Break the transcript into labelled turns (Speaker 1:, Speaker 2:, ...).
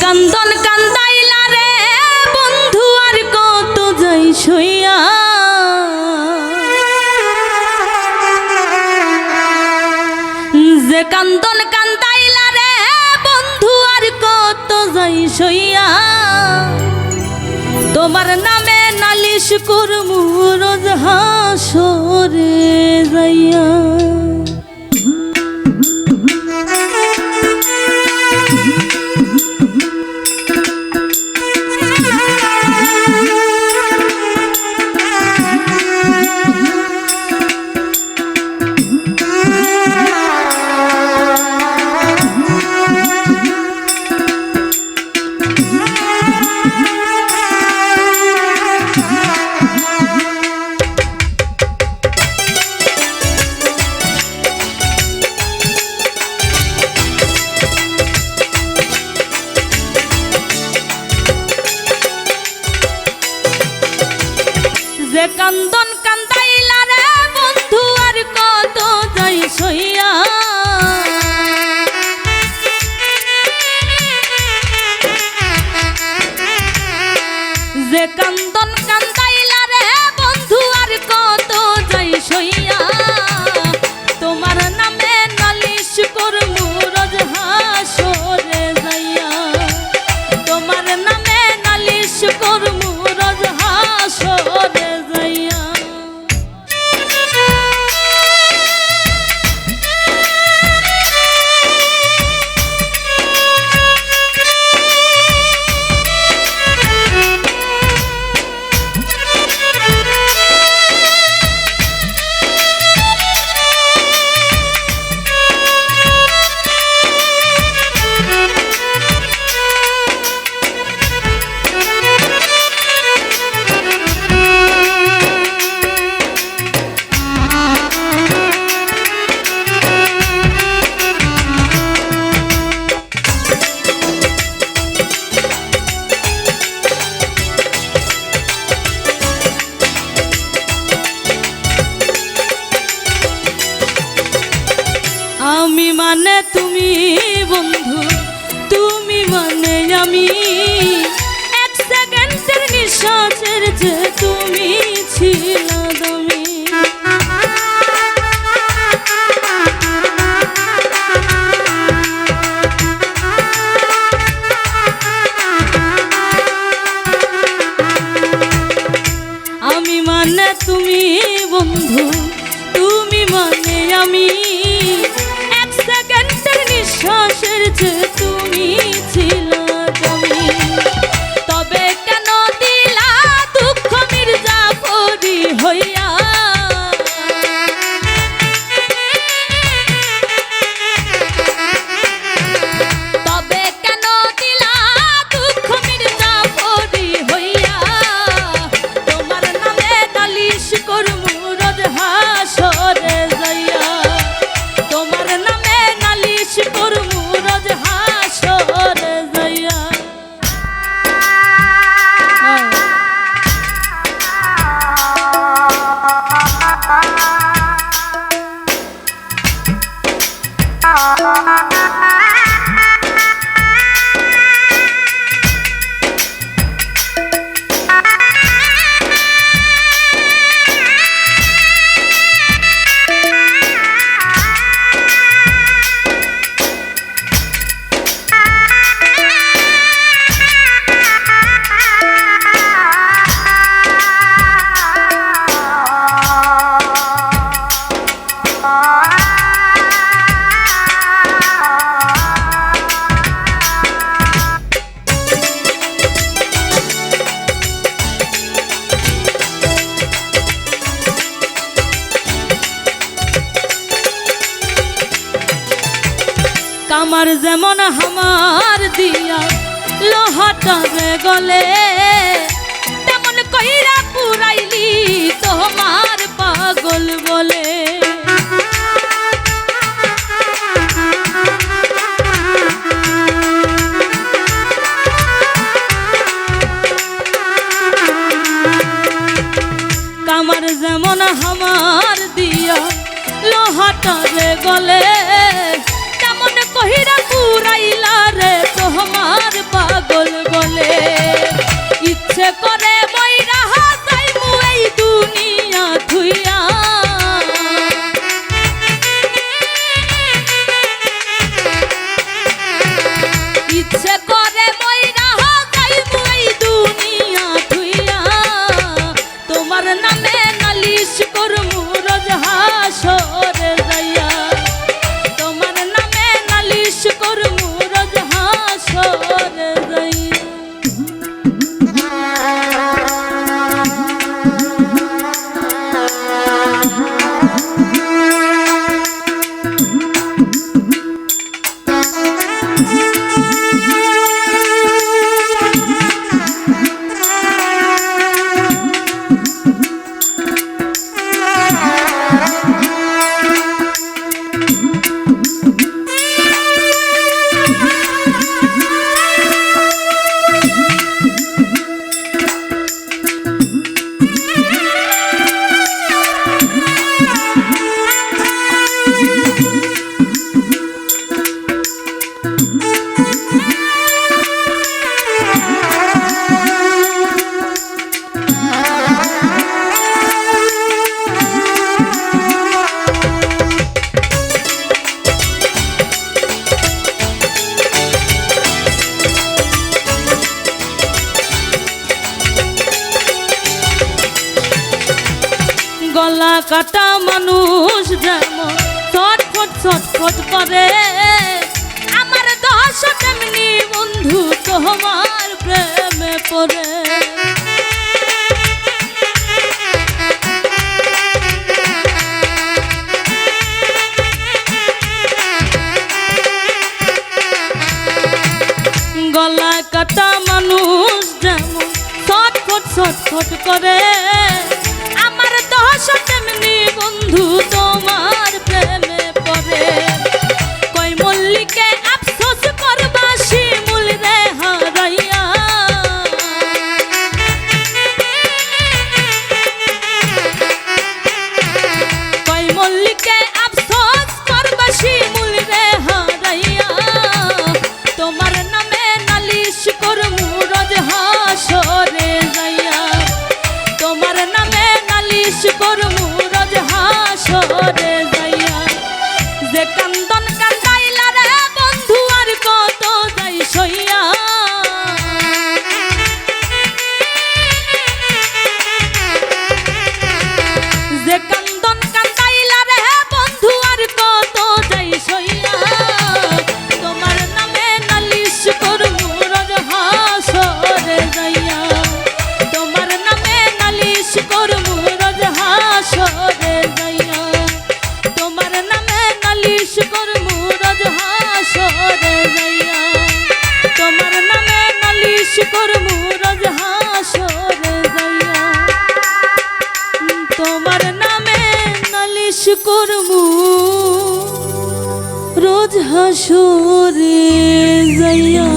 Speaker 1: কান্দন কান্দাইলা রে বন্ধু আর কত যাই সইয়া যে কান্দন কান্দাইলা রে বন্ধু আর কত যাই সইয়া তোমার নামে নালিশ করমু রোজ হাসরে যাইয়া যে কান্দন কান্দাইলা রে বন্ধু আর কত যাই সইয়া যে কান্দন কান্দাইলা রে বন্ধু আর কত যাই সইয়া তোমার নামে নালিশ করমু রোজ হাসরে যাইয়া তোমার নামে নালিশ করমু রোজ হাসরে যাইয়া আমি মানে তুমি বন্ধু তুমি মানে আমি এক সেকেন্ডের নিঃশ্বাসের যে তুমি ছিলা দামি আমি মানে তুমি বন্ধু তুমি মানে আমি নিঃশ্বাসের যে তুমি ছিলা তুমি তবে কেন দিলা দুঃখ মির্জাফরি হইয়া তবে কেন দিলা দুঃখ মির্জাফরি হইয়া তোমার নামে নালিশ করমু রোজ হাসরে যাইয়া তোমার নামে নালিশ করমু রোজ হাসরে যাইয়া কামার যেমন হামার দিয়া লোহাটা রে গলে তেমন কইরা পুরাইলি তোমার পাগল বলে কামার যেমন হামার দিয়া লোহাটা রে গলে তেমন কহিরা পুরাইলা রে তোমার পাগল ইচ্ছে করে মইরা যাইমু এই দুনিয়া থুইয়া ইচ্ছে করে মইরা যাইমু এই দুনিয়া থুইয়া তোমার নামে নালিশ করমু রোজ হাসরে যাইয়া তোমার নামে নালিশ করমু রোজ হাসরে যাইয়া গলা কাটা মানুষ যেমন ছটফট ছটফট করে আমার দশ তেমনি বন্ধু তোমার প্রেমে পড়ে গলা কাটা মানুষ যেমন ছটফট ছটফট করে আমার দশ তেমনি বন্ধু তোমার প্রেমে পড়ে কই মল্লিকে আফসোস করবা শিমুল রে হারাইয়া কই মল্লিকে আফসোস করবা শিমুল রে হারাইয়া তোমার নামে নালিশ করমু রোজ হাসরে যাইয়া তোমার নামে নালিশ করমু রোজ হাসরে যাইয়া যে কান্দন কান্দাইলা রে বন্ধু আর কত যাই সইয়া যে কান্দন কান্দাইলা রে বন্ধু আর কত যাই সইয়া তোমার নামে নালিশ করমু রোজ হাসরে যাইয়া তোমার নামে নালিশ করমু রোজ হাসরে যাইয়া তোমার নামে নালিশ করমু রোজ হাসরে যাইয়া তোমার নামে নালিশ করমু রোজ হাসরে যাইয়া তোমার নামে নালিশ করমু রোজ হাসরে যাইয়া